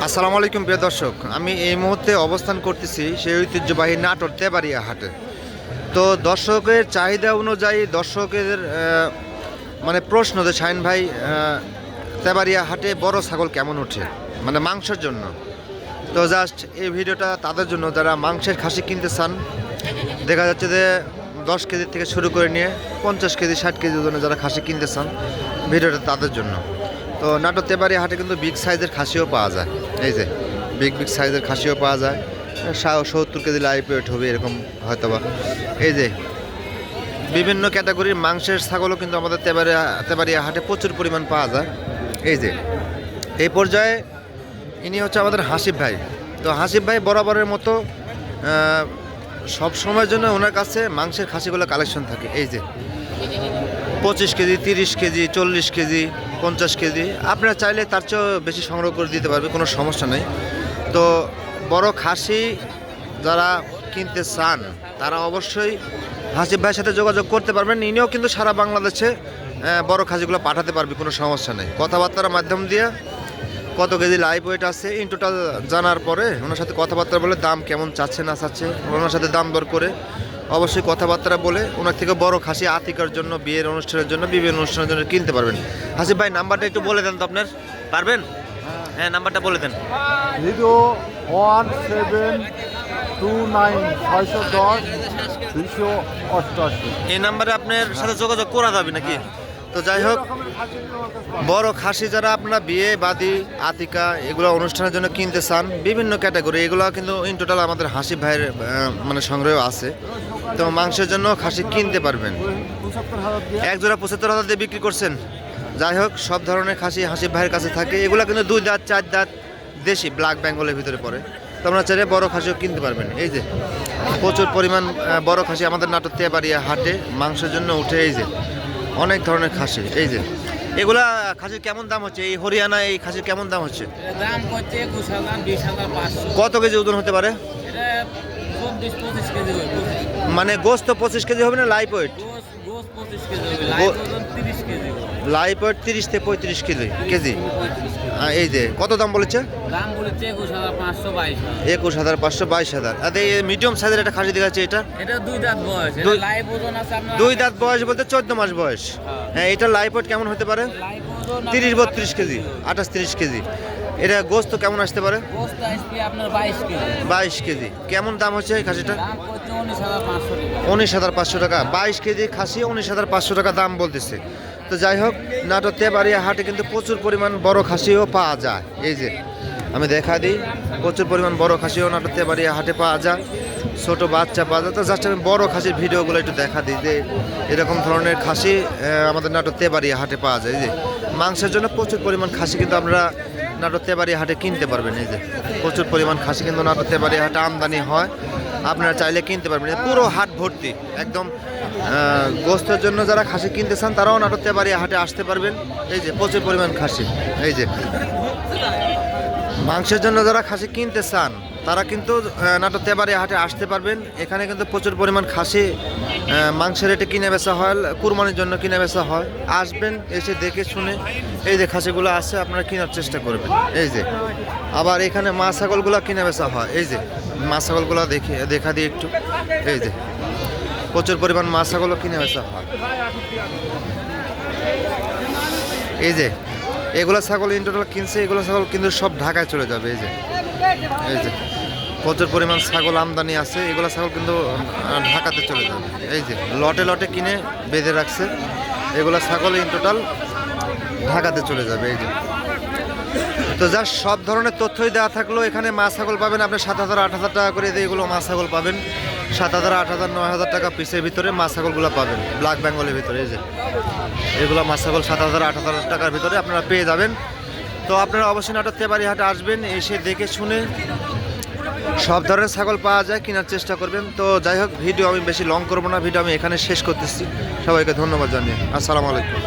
আসসালামু আলাইকুম প্রিয় দর্শক, আমি এই মুহূর্তে অবস্থান করতেছি সেই ঐতিহ্যবাহী নাটোর তেবাড়িয়া হাটে। তো দর্শকের চাহিদা অনুযায়ী দর্শকের মানে প্রশ্ন যে শাহিন ভাই তেবাড়িয়া হাটে বড় ছাগল কেমন ওঠে মানে মাংসের জন্য। তো জাস্ট এই ভিডিওটা তাদের জন্য যারা মাংসের খাসি কিনতে চান। দেখা যাচ্ছে যে 10 কেজি থেকে শুরু করে নিয়ে 50 কেজি 60 কেজি ওজনে যারা খাসি কিনতে চান, ভিডিওটা তাদের জন্য। তো নাটোর তেবাড়িয়া হাটে কিন্তু বিগ সাইজের খাসিও পাওয়া যায়। এই যে বিগ সাইজের খাসিও পাওয়া যায়, 70 কেজি লাইভ ওয়েট হবে এরকম হয়তোবা। এই যে বিভিন্ন ক্যাটাগরির মাংসের ছাগলও কিন্তু আমাদের তেবাড়িয়া হাটে প্রচুর পরিমাণ পাওয়া যায়। এই যে এই পর্যায়ে ইনি হচ্ছে আমাদের হাসিব ভাই। তো হাসিব ভাই বরাবরের মতো সব সময়ের জন্য ওনার কাছে মাংসের খাসিগুলো কালেকশন থাকে। এই যে 25 কেজি 30 কেজি 40 কেজি 50 কেজি আপনারা চাইলে তার চেয়েও বেশি সংগ্রহ করে দিতে পারবে, কোনো সমস্যা নেই। তো বড় খাসি যারা কিনতে চান তারা অবশ্যই হাসিব ভাইয়ের সাথে যোগাযোগ করতে পারবেন। ইনিও কিন্তু সারা বাংলাদেশে বড় খাসিগুলো পাঠাতে পারবে, কোনো সমস্যা নেই। কথাবার্তার মাধ্যম দিয়ে কত কেজি লাইভ ওয়েট আছে ইন টোটাল জানার পরে ওনার সাথে কথাবার্তা বলে দাম কেমন চাচ্ছে না চাচ্ছে ওনার সাথে দাম দর করে অবশ্যই কথাবার্তা বলে ওনার থেকে বড় খাসি আতিকার জন্য, বিয়ের অনুষ্ঠানের জন্য, বিভিন্ন অনুষ্ঠানের জন্য কিনতে পারবেন। হাসিব ভাই নাম্বারটা একটু বলে দেন তো আপনার, পারবেন? হ্যাঁ নাম্বারটা বলে দেন। 0172910 এই নাম্বারে আপনার সাথে যোগাযোগ করা যাবে নাকি? তো যাই হোক, বড় খাসি যারা আপনারা বিয়ে বাদি আতিকা এগুলো অনুষ্ঠানের জন্য কিনতে চান, বিভিন্ন ক্যাটাগরি এগুলো কিন্তু ইন টোটাল আমাদের হাসিব ভাইয়ের মানে সংগ্রহ আছে। তো মাংসের জন্য খাসি কিনতে পারবেন। এক জোড়া 75,000 দিয়ে বিক্রি করছেন। যাই হোক, সব ধরনের খাসি হাসিব ভাইয়ের কাছে থাকে। এগুলো কিন্তু 2 দাঁত 4 দাঁত দেশি ব্ল্যাক বেঙ্গলের ভিতরে পড়ে। তো আপনারা চাইলে বড় খাসিও কিনতে পারবেন। এই যে প্রচুর পরিমাণ বড় খাসি আমাদের নাটোর তেবাড়িয়া হাটে মাংসের জন্য উঠে। এই যে অনেক ধরনের খাসি। এই যে এগুলা খাসির কেমন দাম হচ্ছে? এই হরিয়ানা এই খাসির কেমন দাম হচ্ছে? দাম হচ্ছে 21,000 20,500। কত কেজি ওজন হতে পারে? এটা 24-25 কেজি হবে। মানে গোস্ত 25 কেজি হবে না লাইভ ওয়েট? গোস 25 কেজি হবে, লাইভ ওজন 30 কেজি হবে। লাইভ ওয়েট 30 থেকে 35 কেজি। এই যে কত দাম বলেছে? দাম বলেছে 21,500 22,000। 21,500 22,000। আর এই মিডিয়াম সাইজের একটা খাসি দেখাচ্ছে, এটা এটা 2 দাঁত বয়স, এটা লাইভ ওজন আছে আপনার 2 দাঁত বয়স বলতে 14 মাস বয়স। হ্যাঁ, এটা লাইভ ওয়েট কেমন হতে পারে? লাইভ ওজন 30-32 কেজি 28-30 কেজি। এটা গোস্ত কেমন আসতে পারে? গোস্ত আসবে আপনার 22 কেজি। 22 কেজি। কেমন দাম হচ্ছে এই খাসিটা? দাম হচ্ছে 19,500 টাকা। 19,500 টাকা। 22 কেজি খাসি 19,500 টাকা দাম বলতেছে। তো যাই হোক, নাটোর তেবাড়িয়া হাটে কিন্তু প্রচুর পরিমাণ বড় খাসিও পাওয়া যায়। এই যে আমি দেখা দিই, প্রচুর পরিমাণ বড় খাসিও নাটোর তেবাড়িয়া হাটে পাওয়া যায়, ছোট বাচ্চা পাওয়া যায়। তো জাস্ট আমি বড় খাসির ভিডিওগুলো একটু দেখা দিই যে এরকম ধরনের খাসি আমাদের নাটোর তেবাড়িয়া হাটে পাওয়া যায়। এই যে মাংসের জন্য প্রচুর পরিমাণ খাসি কিন্তু আমরা নাটোর তেবাড়িয়া হাটে কিনতে পারবেন। এই যে প্রচুর পরিমাণ খাসি কিন্তু নাটোর তেবাড়িয়া হাটে আমদানি হয়, আপনারা চাইলে কিনতে পারবেন। পুরো হাট ভর্তি একদম। গোস্তের জন্য যারা খাসি কিনতে চান তারাও নাটোর তেবাড়িয়া হাটে আসতে পারবেন। এই যে প্রচুর পরিমাণ খাসি। এই যে মাংসের জন্য যারা খাসি কিনতে চান তারা কিন্তু নাটোর তেবাড়িয়া হাটে আসতে পারবেন। এখানে কিন্তু প্রচুর পরিমাণ খাসি মাংসের রেটে কিনে বেচা হয়, কুরবানির জন্য কিনে বেচা হয়। আসবেন, এসে দেখে শুনে এই যে খাসিগুলো আছে আপনারা কেনার চেষ্টা করবেন। এই যে আবার এখানে মা ছাগলগুলো কিনে বেচা হয়। এই যে মা ছাগলগুলো দেখা দিই একটু। এই যে প্রচুর পরিমাণ মা ছাগলও কিনে বেচা হয়। এই যে এগুলো ছাগল ইন টোটাল কিনছে, এগুলো ছাগল কিন্তু সব ঢাকায় চলে যাবে। এই যে প্রচুর পরিমাণ ছাগল আমদানি আছে, এগুলো ছাগল কিন্তু ঢাকাতে চলে যাবে। এই যে লটে লটে কিনে বেঁধে রাখছে, এগুলো ছাগল ইন টোটাল ঢাকাতে চলে যাবে। এই যে তো যা সব ধরনের তথ্যই দেওয়া থাকলো। এখানে মা ছাগল পাবেন আপনি 7,000 8,000 টাকা করে দিয়ে এগুলো মা ছাগল পাবেন। 7,000 8,000 9,000 টাকা পিসের ভিতরে মা ছাগলগুলো পাবেন ব্ল্যাক বেঙ্গলের ভিতরে। এই যে এগুলো মা ছাগল 7,000 8,000 টাকার ভিতরে আপনারা পেয়ে যাবেন। তো আপনারা অবশ্যই নাটোর তেবাড়িয়া হাটে আসবেন, এসে দেখে শুনে সব ধরনের ছাগল পাওয়া যায়, কেনার চেষ্টা করবেন। তো যাই হোক, ভিডিও আমি বেশি লং করবো না, ভিডিও আমি এখানে শেষ করতেছি। সবাইকে ধন্যবাদ জানিয়ে আসসালামু আলাইকুম।